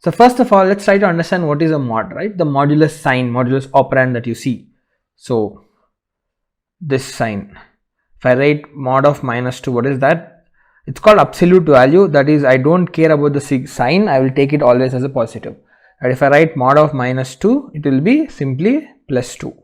So first of all, let's try to understand what is a mod, right? The modulus sign, modulus operand that you see. So this sign, if I write mod of -2, what is that? It's called absolute value. That is, I don't care about the sign, I will take it always as a positive. And if I write mod of -2, it will be simply +2.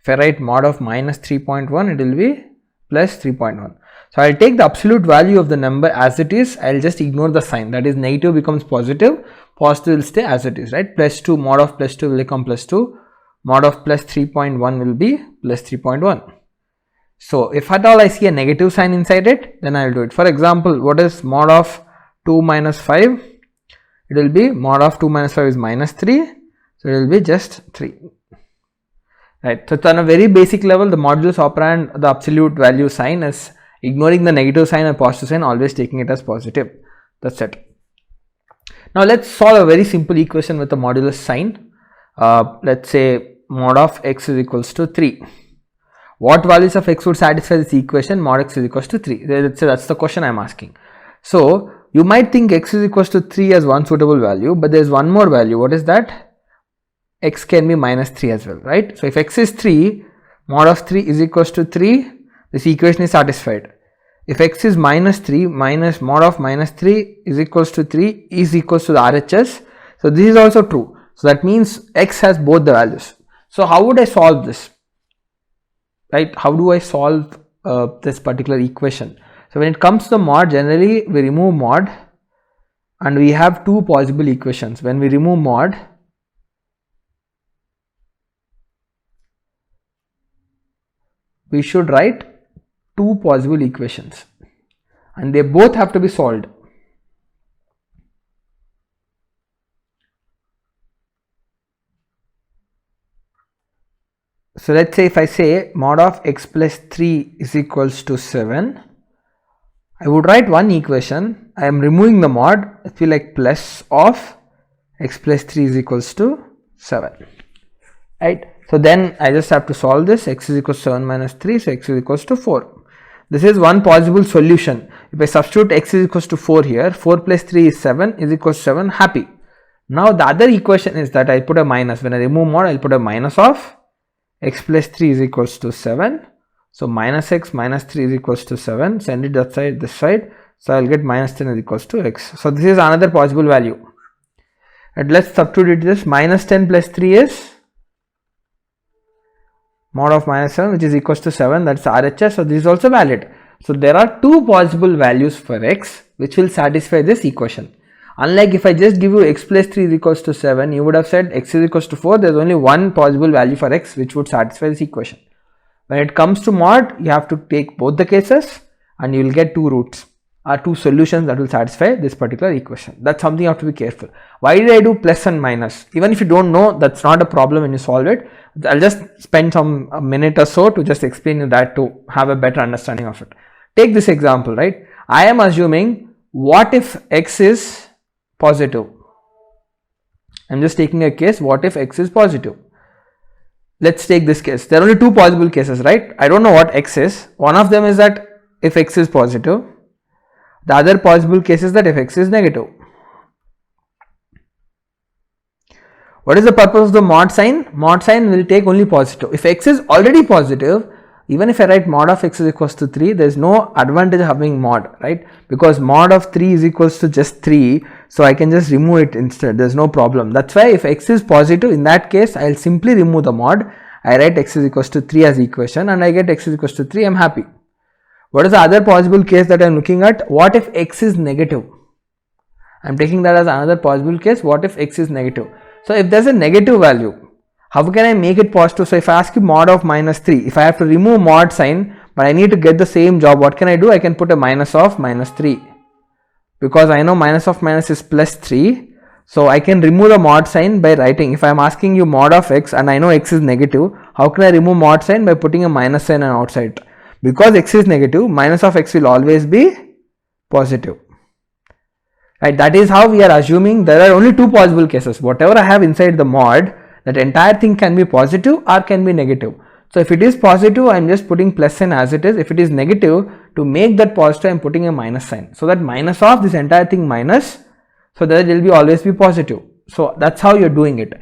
If I write mod of -3.1, it will be +3.1. So I'll take the absolute value of the number as it is. I'll just ignore the sign. That is, negative becomes positive, positive will stay as it is, right? +2, mod of +2 will become +2, mod of +3.1 will be +3.1. So if at all I see a negative sign inside it, then I will do it. For example, what is mod of 2 minus 5? It will be mod of 2 minus 5 is -3, so it will be just 3. Right. So on a very basic level, the modulus operand, the absolute value sign, is ignoring the negative sign and positive sign, always taking it as positive. That's it. Now let's solve a very simple equation with the modulus sign. Let's say mod of x is equals to 3. What values of x would satisfy this equation? Mod x is equals to 3. That's the question I'm asking. So you might think x is equals to 3 as one suitable value, but there's one more value. What is that? X can be -3 as well, right? So if x is 3, mod of 3 is equals to 3, this equation is satisfied. If x is -3, minus mod of -3 is equals to 3 is equals to the RHS. So this is also true. So that means x has both the values. So how would I solve this? Right? How do I solve this particular equation? So when it comes to the mod, generally we remove mod and we have two possible equations. When we remove mod, we should write two possible equations and they both have to be solved. So let's say if I say mod of x plus 3 is equals to 7, I would write one equation. I am removing the mod. I feel like plus of x plus 3 is equals to 7, right? So then I just have to solve this. X is equals to 7 minus 3, so x is equals to 4. This is one possible solution. If I substitute x is equals to 4 here, 4 plus 3 is 7, is equals to 7, happy. Now the other equation is that I put a minus. When I remove mod, I'll put a minus of x plus 3 is equals to 7. So minus x minus 3 is equals to 7. Send it that side, this side. So I'll get minus 10 is equals to x. So this is another possible value. And let's substitute this. Minus 10 plus 3 is mod of -7, which is equals to 7. That's RHS. So this is also valid. So there are two possible values for x which will satisfy this equation. Unlike if I just give you x plus 3 is equals to 7, you would have said x is equals to 4. There's only one possible value for x which would satisfy this equation. When it comes to mod, you have to take both the cases and you will get two roots or two solutions that will satisfy this particular equation. That's something you have to be careful. Why did I do plus and minus? Even if you don't know, that's not a problem when you solve it. I'll just spend a minute or so to just explain you that to have a better understanding of it. Take this example, right? I am assuming what if x is positive? I'm just taking a case, what if x is positive? Let's take this case. There are only two possible cases, right? I don't know what x is. One of them is that if x is positive. The other possible case is that if x is negative. What is the purpose of the mod sign? Mod sign will take only positive. If x is already positive, even if I write mod of x is equals to 3, there is no advantage of having mod, right? Because mod of 3 is equals to just 3, so I can just remove it instead. There is no problem. That's why if x is positive, in that case I will simply remove the mod. I write x is equals to 3 as equation and I get x is equals to 3. I am happy. What is the other possible case that I am looking at? What if x is negative? I am taking that as another possible case. What if x is negative? So if there is a negative value, how can I make it positive? So if I ask you mod of -3, if I have to remove mod sign but I need to get the same job, what can I do? I can put a minus of -3 because I know minus of minus is +3. So I can remove the mod sign by writing. If I am asking you mod of x and I know x is negative, how can I remove mod sign? By putting a minus sign on outside. Because x is negative, minus of x will always be positive. Right? That is how we are assuming there are only two possible cases. Whatever I have inside the mod, that entire thing can be positive or can be negative. So if it is positive, I am just putting plus sign as it is. If it is negative, to make that positive, I am putting a minus sign. So that minus of this entire thing minus so that it will be always be positive. So that's how you're doing it.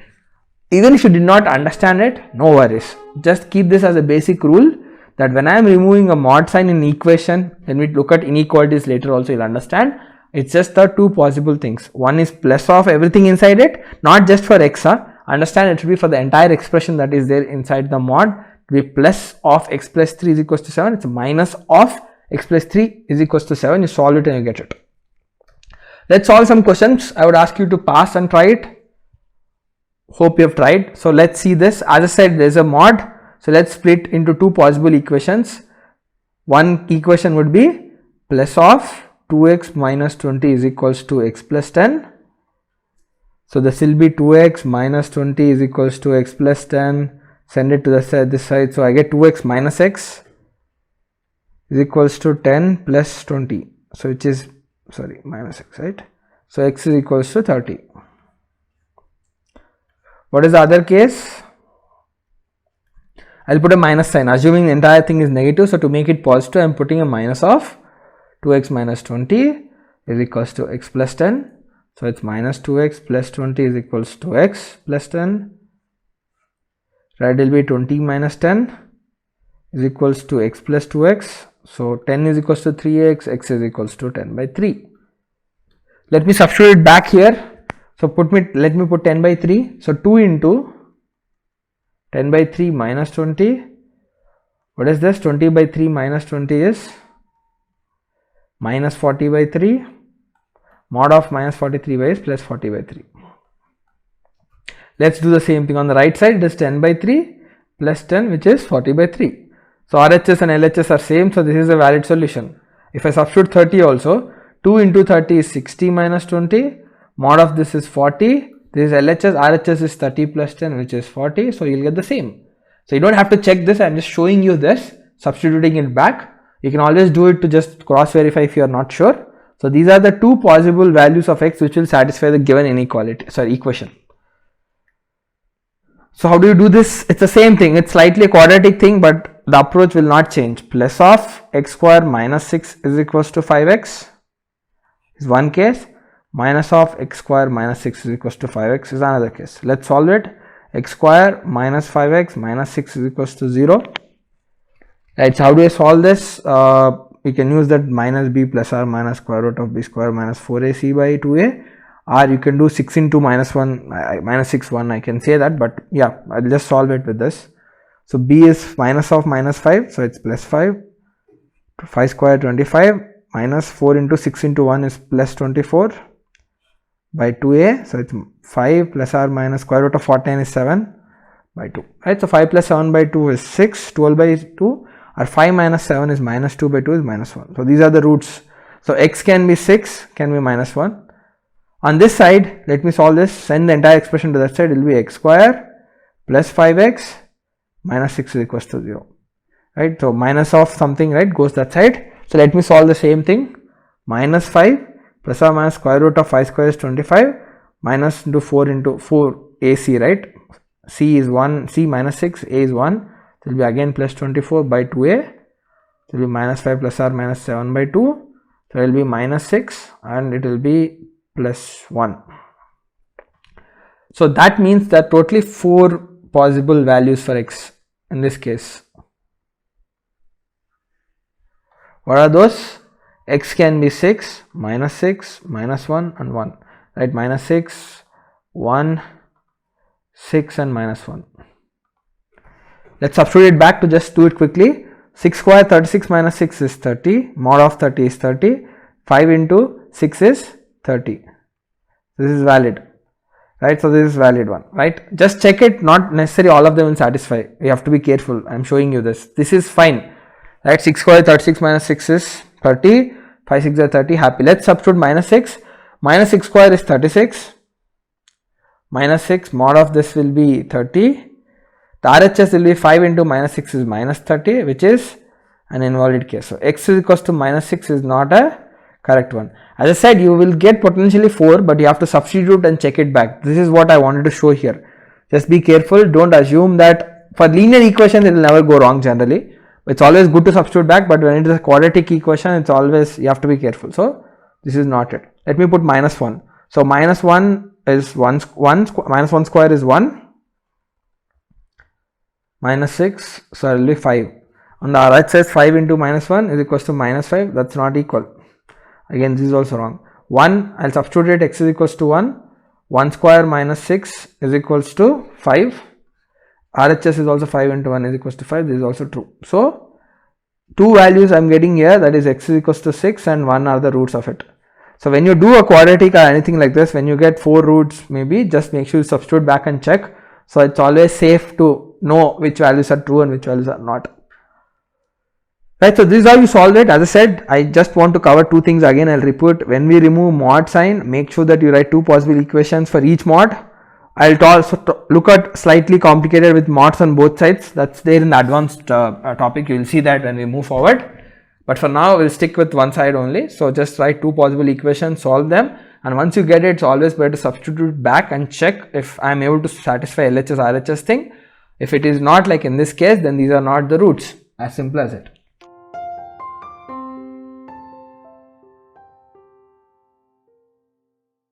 Even if you did not understand it, no worries. Just keep this as a basic rule that when I am removing a mod sign in equation, when we look at inequalities later also you'll understand, it's just the two possible things. One is plus of everything inside it, not just for x. Understand it should be for the entire expression that is there inside the mod. It will be plus of x plus 3 is equals to 7. It's minus of x plus 3 is equals to 7. You solve it and you get it. Let's solve some questions. I would ask you to pass and try it. Hope you have tried. So let's see this. As I said, there is a mod. So let's split into two possible equations. One equation would be plus of 2x minus 20 is equals to x plus 10. So this will be 2x minus 20 is equals to x plus 10. Send it to the side, this side. So I get 2x minus x is equals to 10 plus 20. So which is, sorry, minus x, right? So x is equals to 30. What is the other case? I'll put a minus sign, assuming the entire thing is negative. So to make it positive, I'm putting a minus of 2x minus 20 is equals to x plus 10. So it's minus 2x plus 20 is equals to x plus 10. Right, it will be 20 minus 10 is equals to x plus 2x. So 10 is equals to 3x, x is equals to 10 by 3. Let me substitute it back here. So let me put 10 by 3. So 2 into 10 by 3 minus 20. What is this? 20 by 3 minus 20 is minus 40 by 3. Mod of minus 43 by is plus 40 by 3. Let's do the same thing on the right side. It is 10 by 3 plus 10, which is 40 by 3. So RHS and LHS are same. So this is a valid solution. If I substitute 30 also, 2 into 30 is 60 minus 20. Mod of this is 40. This is LHS. RHS is 30 plus 10, which is 40. So you'll get the same. So you don't have to check this. I'm just showing you this, substituting it back. You can always do it to just cross verify if you are not sure. So these are the two possible values of x which will satisfy the given inequality, equation. So how do you do this? It's the same thing. It's slightly a quadratic thing, but the approach will not change. Plus of x square minus 6 is equals to 5x is one case. Minus of x square minus 6 is equals to 5x is another case. Let's solve it. X square minus 5x minus 6 is equals to 0. Right, so how do I solve this? We can use that minus b plus r minus square root of b square minus 4ac by 2a, or you can do 6 into minus 1 minus 6 1. I can say that, but yeah, I'll just solve it with this. So b is minus of minus 5, so it's plus 5. 5 square 25 minus 4 into 6 into 1 is plus 24 by 2a. So it's 5 plus r minus square root of 49 is 7 by 2. Right, so 5 plus 7 by 2 is 6. 12 by 2. Or 5 minus 7 is minus 2 by 2 is minus 1. So these are the roots. So x can be 6, can be minus 1. On this side, let me solve this. Send the entire expression to that side. It will be x square plus 5x minus 6 is equals to 0. Right. So minus of something, right, goes that side. So let me solve the same thing. Minus 5 plus or minus square root of 5 square is 25. Minus into 4 ac, right. C is 1, c minus 6, a is 1. It will be again plus 24 by 2a. It will be minus 5 plus r minus 7 by 2. So it will be minus 6 and it will be plus 1. So that means that totally 4 possible values for x in this case. What are those? X can be 6, minus 1 and 1. Right, minus 6, 1, 6 and minus 1. Let's substitute it back to just do it quickly. 6 square 36 minus 6 is 30. Mod of 30 is 30. 5 into 6 is 30. This is valid. Right, so this is valid one. Right, just check it. Not necessarily all of them will satisfy. You have to be careful. I am showing you this. This is fine. Right, 6 square 36 minus 6 is 30. 5 6 are 30. Happy. Let's substitute minus 6. Minus 6 square is 36. Minus 6. Mod of this will be 30. The RHS will be 5 into minus 6 is minus 30, which is an invalid case. So x is equals to minus 6 is not a correct one. As I said, you will get potentially 4, but you have to substitute and check it back. This is what I wanted to show here. Just be careful. Don't assume that for linear equation it will never go wrong generally. It's always good to substitute back, but when it is a quadratic equation, it's always, you have to be careful. So this is not it. Let me put minus 1. So minus 1 is minus 1 square is 1, minus 6, so it will be 5. On the right side, 5 into minus 1 is equals to minus 5, that's not equal. Again, this is also wrong. 1, I'll substitute it, x is equals to 1, 1 square minus 6 is equals to 5. RHS is also 5 into 1 is equals to 5, this is also true. So, two values I am getting here, that is x is equals to 6 and 1 are the roots of it. So, when you do a quadratic or anything like this, when you get 4 roots maybe, just make sure you substitute back and check. So, it's always safe to know which values are true and which values are not. Right, so this is how you solve it. As I said, I just want to cover two things again. I'll repeat. When we remove mod sign, make sure that you write two possible equations for each mod. I'll also look at slightly complicated with mods on both sides. That's there in the advanced topic. You will see that when we move forward. But for now, we'll stick with one side only. So just write two possible equations, solve them. And once you get it, it's always better to substitute back and check if I'm able to satisfy LHS, RHS thing. If it is not, like in this case, then these are not the roots. As simple as it.